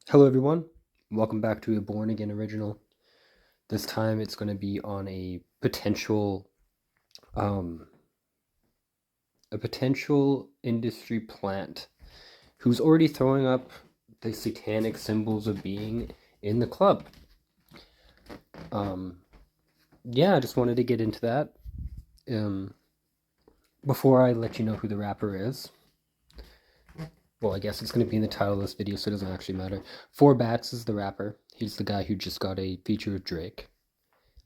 Hello everyone, welcome back to a Born Again original. This time it's going to be on um, a potential industry plant who's already throwing up the satanic symbols of being in the club. Um, yeah, I just wanted to get into that. Um, Before I let you know who the rapper is, well, I guess it's going to be in the title of this video, so it doesn't actually matter. Four Bats is the rapper. He's the guy who just got a feature with Drake.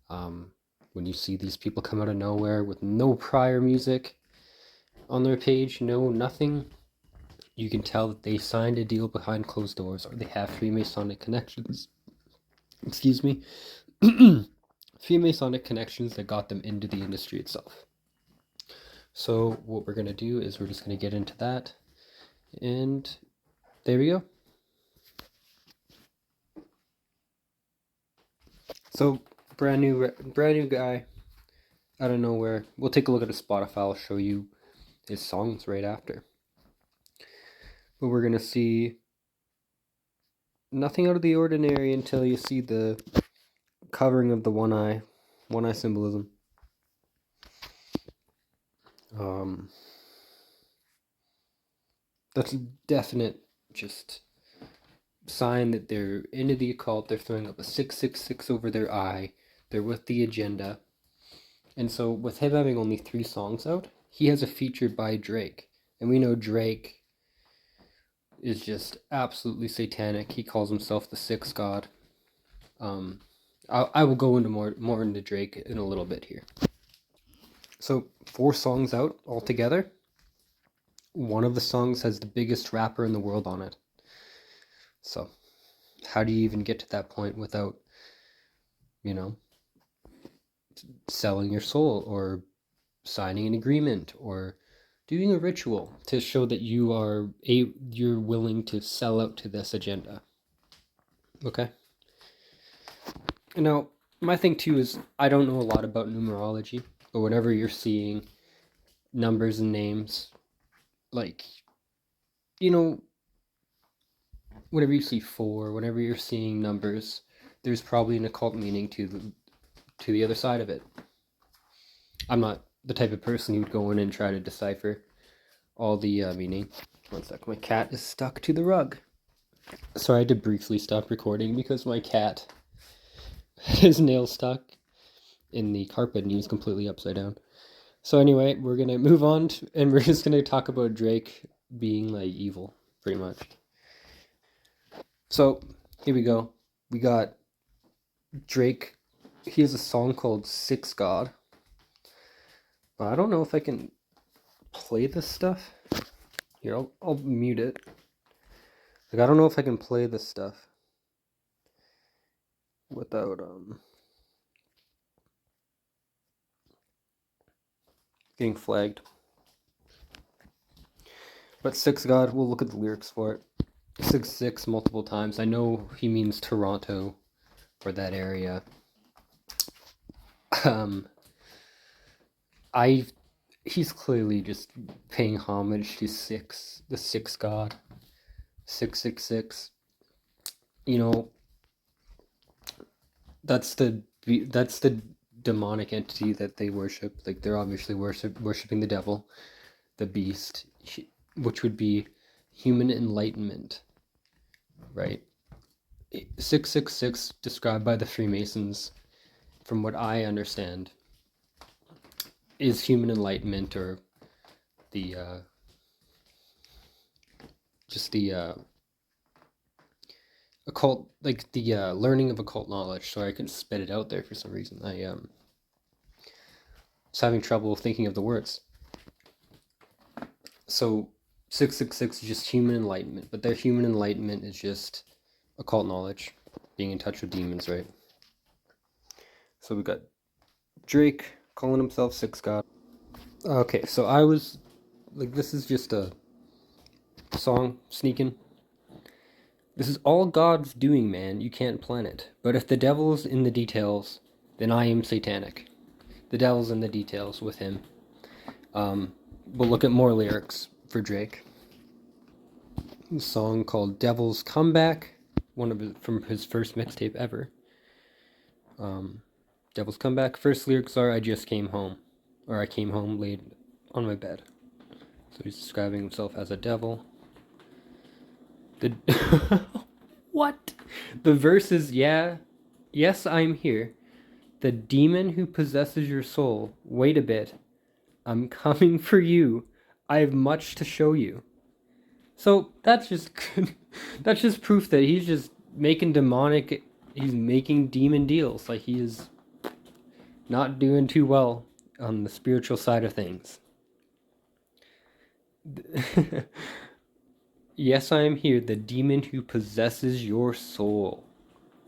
Um, when you see these people come out of nowhere with no prior music on their page, no nothing, you can tell that they signed a deal behind closed doors or they have Freemasonic connections. Excuse me. Freemasonic connections that got them into the industry itself. So, what we're going to do is we're just going to get into that. And there we go. So, brand new guy out of nowhere. We'll take a look at his Spotify. I'll show you his songs right after. But we're going to see nothing out of the ordinary until you see the covering of the one eye symbolism. Um, that's a definite just sign that they're into the occult. They're throwing up a 666 over their eye. They're with the agenda. And so with him having only 3 songs out, he has a feature by Drake. And we know Drake is just absolutely satanic. He calls himself the Sixth God. I will go into more into Drake in a little bit here. So 4 songs out altogether. One of the songs has the biggest rapper in the world on it. So how do you even get to that point without, you know, selling your soul or signing an agreement or doing a ritual to show that you're willing to sell out to this agenda? Okay. Now, my thing too is I don't know a lot about numerology, but whenever you're seeing numbers and names, like, you know, whenever you see 4, whenever you're seeing numbers, there's probably an occult meaning to the other side of it. I'm not the type of person who would go in and try to decipher all the meaning. One sec, my cat is stuck to the rug. So I had to briefly stop recording because my cat his nail stuck in the carpet and he was completely upside down. So anyway, we're gonna move on and we're just gonna talk about Drake being like evil, pretty much. So here we go. We got Drake. He has a song called Six God. I don't know if I can play this stuff. Here, I'll mute it. Like, I don't know if I can play this stuff without getting flagged. But Six God, we'll look at the lyrics for it. 6 multiple times. I know he means Toronto or that area. Um, he's clearly just paying homage to the Six God, 666. You know, that's the demonic entity that they worship. Like they're obviously worshiping the devil, the beast, which would be human enlightenment, right? 666 described by the Freemasons, from what I understand, is human enlightenment or the just the occult, like the learning of occult knowledge. So I can spit it out there for some reason. I was having trouble thinking of the words. So 666 is just human enlightenment, but their human enlightenment is just occult knowledge, being in touch with demons, right? So we got Drake calling himself Six God. Okay, so I was like, this is just a song sneaking. This is all God's doing, man. You can't plan it. But if the devil's in the details, then I am satanic. The devil's in the details with him. We'll look at more lyrics for Drake. A song called Devil's Comeback. from his first mixtape ever. Devil's Comeback. First lyrics are, I just came home. Or I came home laid on my bed. So he's describing himself as a devil. What? The verse is, yes, I'm here. The demon who possesses your soul. Wait a bit. I'm coming for you. I have much to show you. So that's just proof that he's just making he's making demon deals. Like, he is not doing too well on the spiritual side of things. Yes, I am here, the demon who possesses your soul.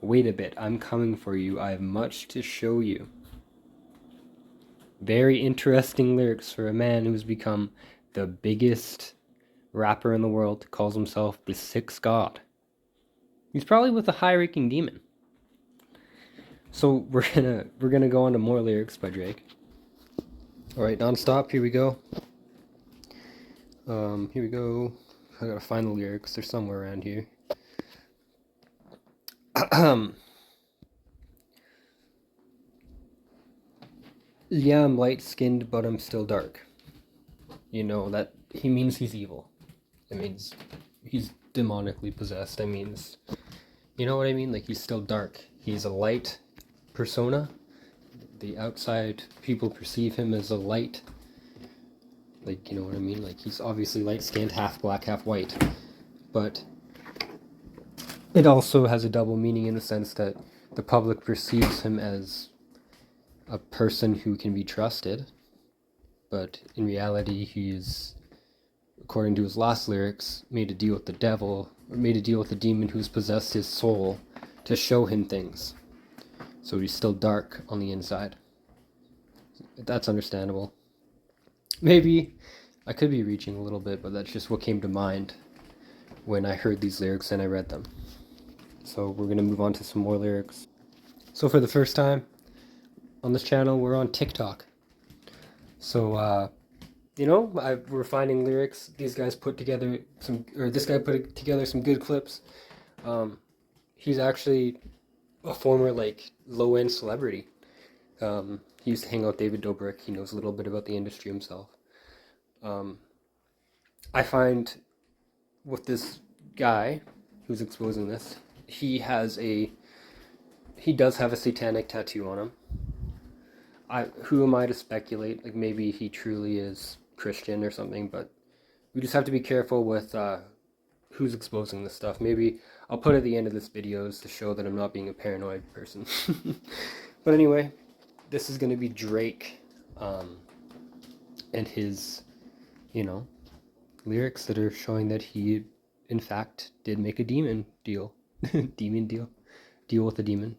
Wait a bit, I'm coming for you. I have much to show you. Very interesting lyrics for a man who's become the biggest rapper in the world, calls himself the sixth god. He's probably with a high-ranking demon. So we're gonna go on to more lyrics by Drake. All right, nonstop. Here we go. Here we go. I gotta find the lyrics. They're somewhere around here. Yeah, I'm light-skinned, but I'm still dark. You know, that he means he's evil. It means he's demonically possessed. It means, you know what I mean? Like, he's still dark. He's a light persona. The outside people perceive him as a light. Like, you know what I mean? Like, he's obviously light-skinned, half black, half white. But it also has a double meaning in the sense that the public perceives him as a person who can be trusted, but in reality he's, according to his last lyrics, made a deal with the devil, or made a deal with the demon who's possessed his soul to show him things. So he's still dark on the inside. That's understandable. Maybe I could be reaching a little bit, but that's just what came to mind when I heard these lyrics and I read them. So we're going to move on to some more lyrics. So for the first time on this channel, we're on TikTok. So, we're finding lyrics. These guys put together this guy put together some good clips. He's actually a former, low-end celebrity. He used to hang out with David Dobrik. He knows a little bit about the industry himself. I find with this guy who's exposing this, he does have a satanic tattoo on him. Who am I to speculate? Like, maybe he truly is Christian or something, but we just have to be careful with who's exposing this stuff. Maybe I'll put at the end of this videos to show that I'm not being a paranoid person. But anyway, this is going to be Drake and his, lyrics that are showing that he, in fact, did make a demon deal. Deal with the demon,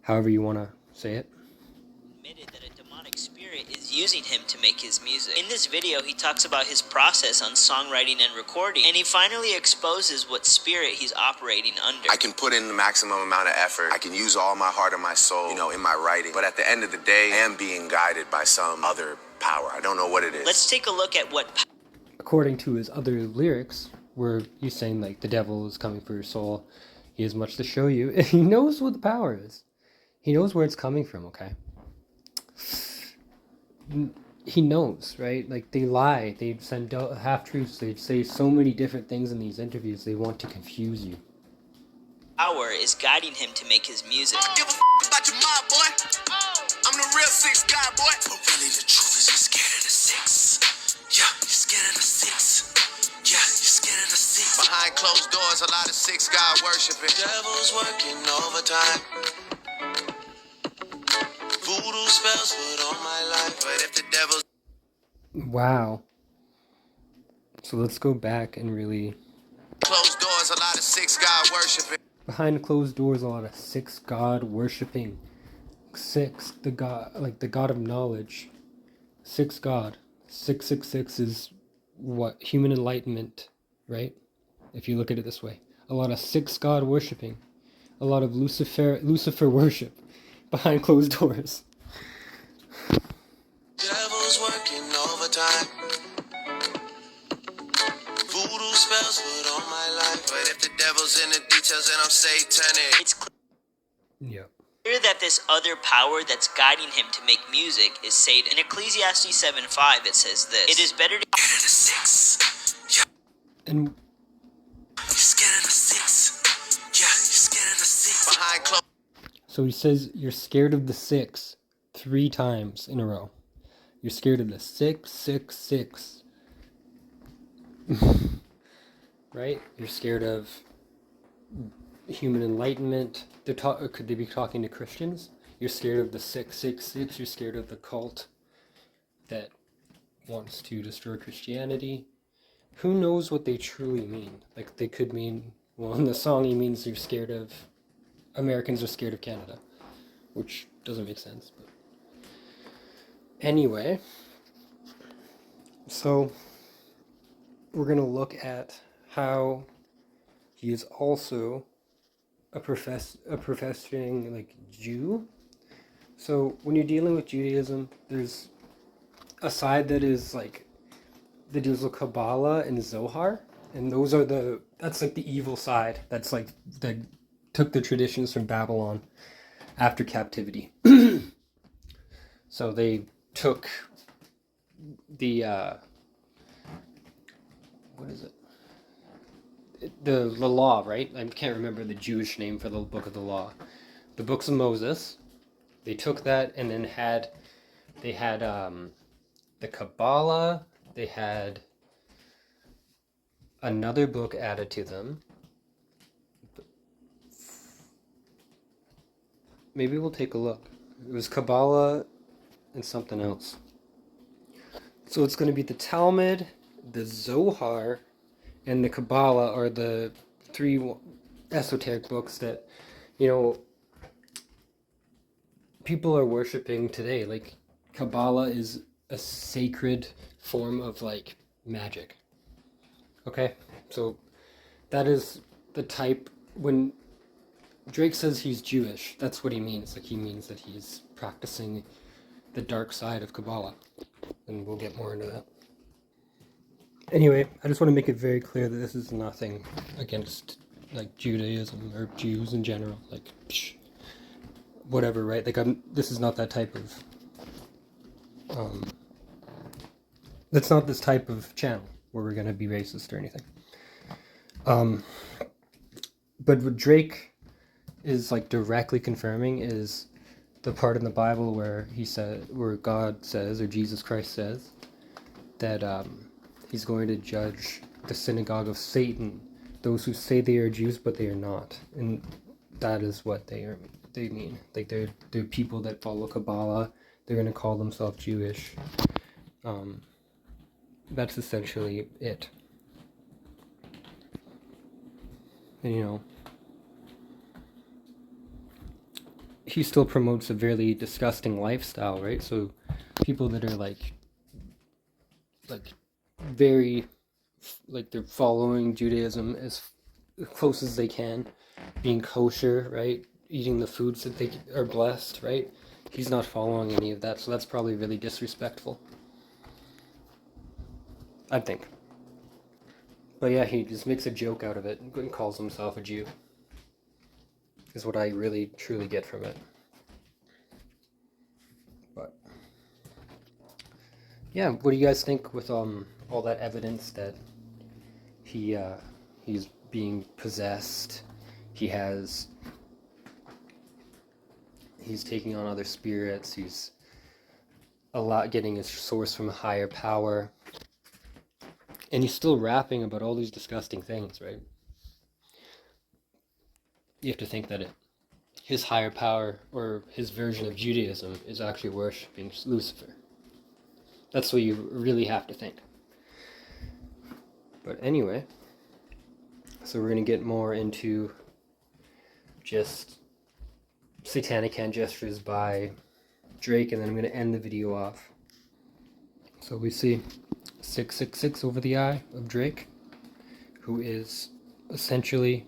however you want to say it. Admitted that a demonic spirit is using him to make his music. In this video, he talks about his process on songwriting and recording, and he finally exposes what spirit he's operating under. I can put in the maximum amount of effort. I can use all my heart and my soul, in my writing. But at the end of the day, I am being guided by some other power. I don't know what it is. Let's take a look at what... According to his other lyrics, where he's saying, the devil is coming for your soul, he has much to show you. He knows what the power is. He knows where it's coming from, okay? He knows, right? They lie. They send half-truths. They say so many different things in these interviews. They want to confuse you. Power is guiding him to make his music. Give a about your mob, boy. I'm the real six guy, boy. But really, the truth is you're scared of the six. Yeah, you're scared of the six. Yeah, you're scared of the six. Behind closed doors, a lot of six God worshiping. Devil's working overtime. Voodoo spells put on my life. But if the devil's... Wow. So let's go back and really... Closed doors, a lot of six God worshiping. Behind closed doors, a lot of six God worshipping. Six, the God, the God of knowledge. Six God. 666 is what? Human enlightenment, right? If you look at it this way. A lot of six God worshipping. A lot of Lucifer worship. Behind closed doors. Devil's working overtime. Voodoo spells put on my my life. But if the devil's in the details, then I'm satanic. It's clear Yeah. that this other power that's guiding him to make music is Satan. In Ecclesiastes 7:5, it says this: "It is better to Get in the six. Yeah, And you're scared of the six. Yeah, you're scared of the six. Behind closed. so he says you're scared of the 6 3 times in a row. You're scared of the 666. Right? You're scared of human enlightenment. Could they be talking to Christians? You're scared of the 666. You're scared of the cult that wants to destroy Christianity. Who knows what they truly mean? Like, they could mean, well, in the song he means you're scared of, Americans are scared of Canada, which doesn't make sense. But anyway, so we're going to look at how he is also a professing like Jew. So when you're dealing with Judaism, there's a side that is like that deals with Kabbalah and Zohar, and that's like the evil side. That's like that took the traditions from Babylon after captivity. So they took the what is it? The law, right? I can't remember the Jewish name for the book of the law. The books of Moses. They took that and then they had the Kabbalah. They had another book added to them. Maybe we'll take a look. It was Kabbalah and something else. So it's going to be the Talmud, the Zohar, and the Kabbalah are the 3 esoteric books that, people are worshiping today. Like, Kabbalah is a sacred form of, like, magic. Okay? So that is the type, when Drake says he's Jewish, that's what he means. Like, he means that he's practicing the dark side of Kabbalah. And we'll get more into that. Anyway, I just want to make it very clear that this is nothing against, like, Judaism or Jews in general. Like, whatever, right? Like, this is not that type of, that's not this type of channel where we're going to be racist or anything. But what Drake is, like, directly confirming is the part in the Bible where where God says, or Jesus Christ says, that, he's going to judge the synagogue of Satan, those who say they are Jews but they are not, and that is what they mean. Like, they're people that follow Kabbalah. They're going to call themselves Jewish. That's essentially it. And he still promotes a very disgusting lifestyle, right? So people that are like very, like, they're following Judaism as close as they can, being kosher, right? Eating the foods that they are blessed, right? He's not following any of that, so that's probably really disrespectful, I think. But yeah, he just makes a joke out of it and calls himself a Jew, is what I really truly get from it. But yeah, what do you guys think with all that evidence that he's being possessed, he's taking on other spirits, he's getting his source from a higher power, and he's still rapping about all these disgusting things, right? You have to think that his higher power, or his version of Judaism, is actually worshiping Lucifer. That's what you really have to think. But anyway, so we're going to get more into just satanic hand gestures by Drake, and then I'm going to end the video off. So we see 666 over the eye of Drake, who is essentially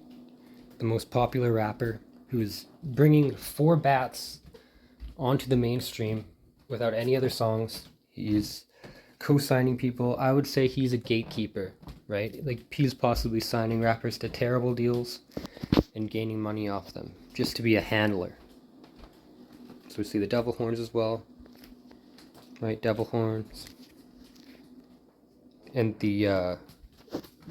the most popular rapper, who is bringing 4 bats onto the mainstream without any other songs. He's co-signing people. I would say he's a gatekeeper, right? Like he's possibly signing rappers to terrible deals and gaining money off them just to be a handler. So we see the devil horns as well, right? Devil horns, and the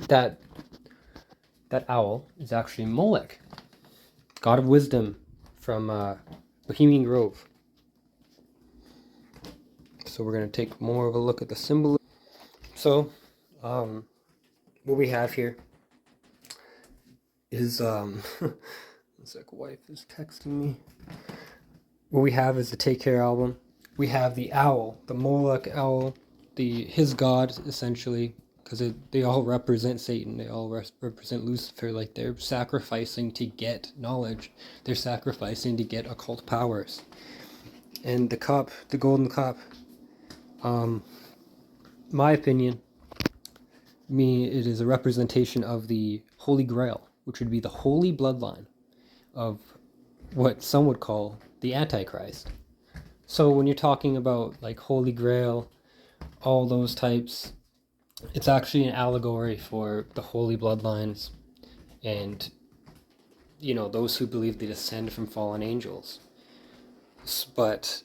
that owl is actually Molech, god of wisdom from Bohemian Grove. So we're going to take more of a look at the symbol. So what we have here is one sec, wife is texting me. What we have is the Take Care album. We have the owl, the Molech owl, his god essentially, because they all represent Satan. They all represent Lucifer. Like they're sacrificing to get knowledge. They're sacrificing to get occult powers. And the cup, the golden cup. My opinion, it is a representation of the Holy Grail, which would be the holy bloodline of what some would call the Antichrist. So when you're talking about like Holy Grail, all those types, it's actually an allegory for the holy bloodlines and, you know, those who believe they descend from fallen angels. But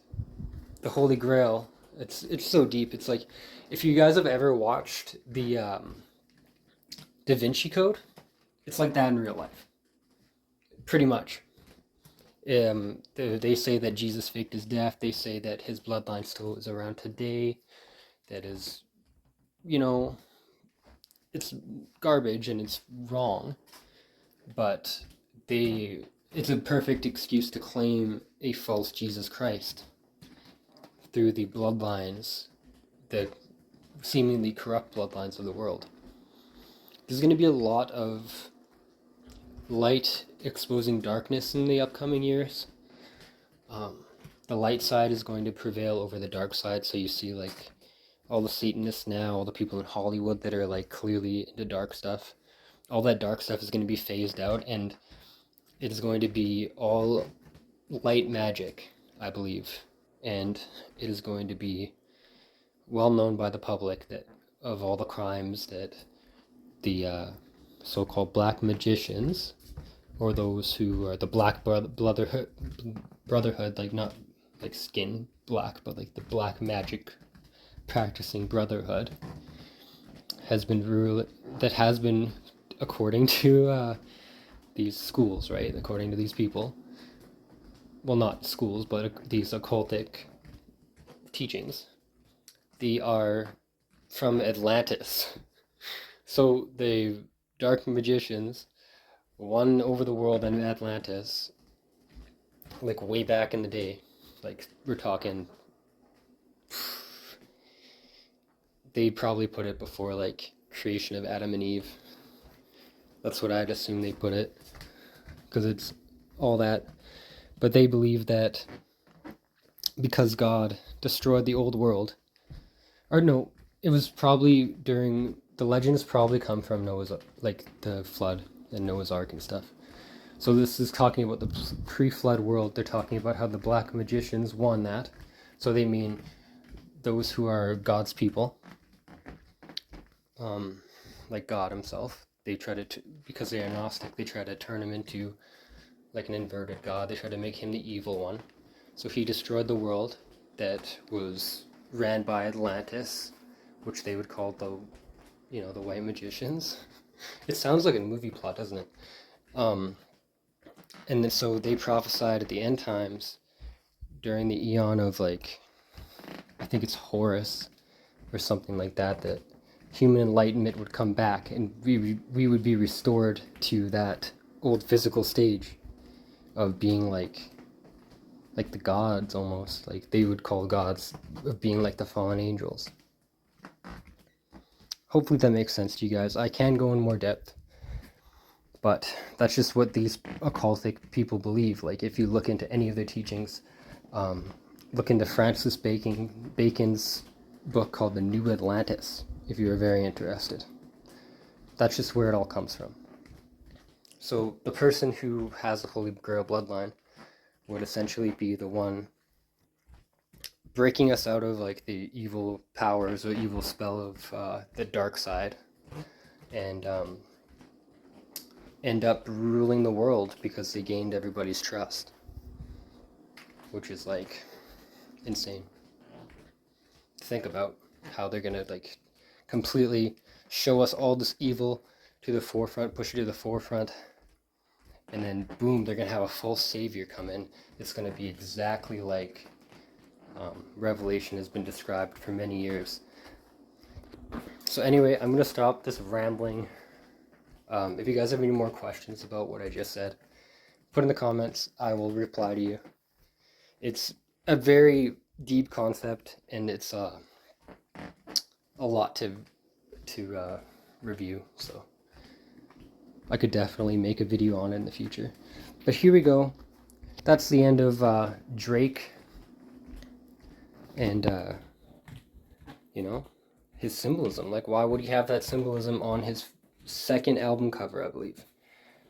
the Holy Grail, it's so deep. It's like, if you guys have ever watched the Da Vinci Code, it's like that in real life, pretty much. They say that Jesus faked his death. They say that his bloodline still is around today. That is, you know, it's garbage and it's wrong. But it's a perfect excuse to claim a false Jesus Christ through the bloodlines, the seemingly corrupt bloodlines of the world. There's going to be a lot of light exposing darkness in the upcoming years. The light side is going to prevail over the dark side. So you see like all the Satanists now, all the people in Hollywood that are like clearly into dark stuff. All that dark stuff is going to be phased out, and it is going to be all light magic, I believe. And it is going to be well known by the public that of all the crimes that the so-called black magicians, or those who are the black brotherhood, like not like skin black, but like the black magic practicing brotherhood, has been according to these schools, right? According to these people, well, not schools, but these occultic teachings, they are from Atlantis. So the dark magicians won over the world in Atlantis, like way back in the day. Like we're talking, they probably put it before like creation of Adam and Eve. That's what I'd assume they put it, because it's all that. But they believe that because God destroyed the old world, or no, it was probably during the legends probably come from Noah's, like the flood and Noah's Ark and stuff. So this is talking about the pre-flood world. They're talking about how the black magicians won that. So they mean those who are God's people, like God himself. They try to, because they are Gnostic, they try to turn him into like an inverted God. They try to make him the evil one. So he destroyed the world that was ran by Atlantis, which they would call the white magicians. It sounds like a movie plot, doesn't it? And then so they prophesied at the end times during the eon of like, I think it's Horus or something like that, that human enlightenment would come back and we would be restored to that old physical stage of being like the gods almost. Like they would call gods, of being like the fallen angels. Hopefully that makes sense to you guys. I can go in more depth, but that's just what these occultic people believe. Like if you look into any of their teachings, look into Francis Bacon's book called The New Atlantis, if you are very interested. That's just where it all comes from. So the person who has the Holy Grail bloodline would essentially be the one breaking us out of like the evil powers or evil spell of the dark side, and end up ruling the world because they gained everybody's trust, which is like insane. Think about how they're gonna like completely show us all this evil to the forefront, push it to the forefront, and then boom, they're gonna have a false savior come in. It's gonna be exactly like Revelation has been described for many years. So anyway, I'm gonna stop this rambling. If you guys have any more questions about what I just said, put in the comments. I will reply to you. It's a very deep concept, and it's a lot to review, so I could definitely make a video on it in the future. But here we go. That's the end of Drake, and you know, his symbolism. Like, why would he have that symbolism on his second album cover, I believe?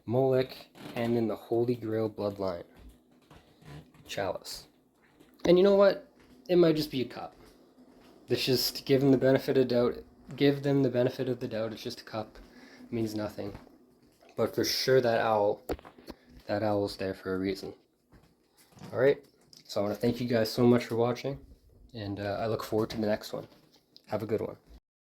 Molech and in the Holy Grail bloodline. Chalice. And you know what? It might just be a cup. Let's just give them the benefit of doubt. Give them the benefit of the doubt. It's just a cup. It means nothing. But for sure that owl's there for a reason. Alright? So I want to thank you guys so much for watching. And I look forward to the next one. Have a good one.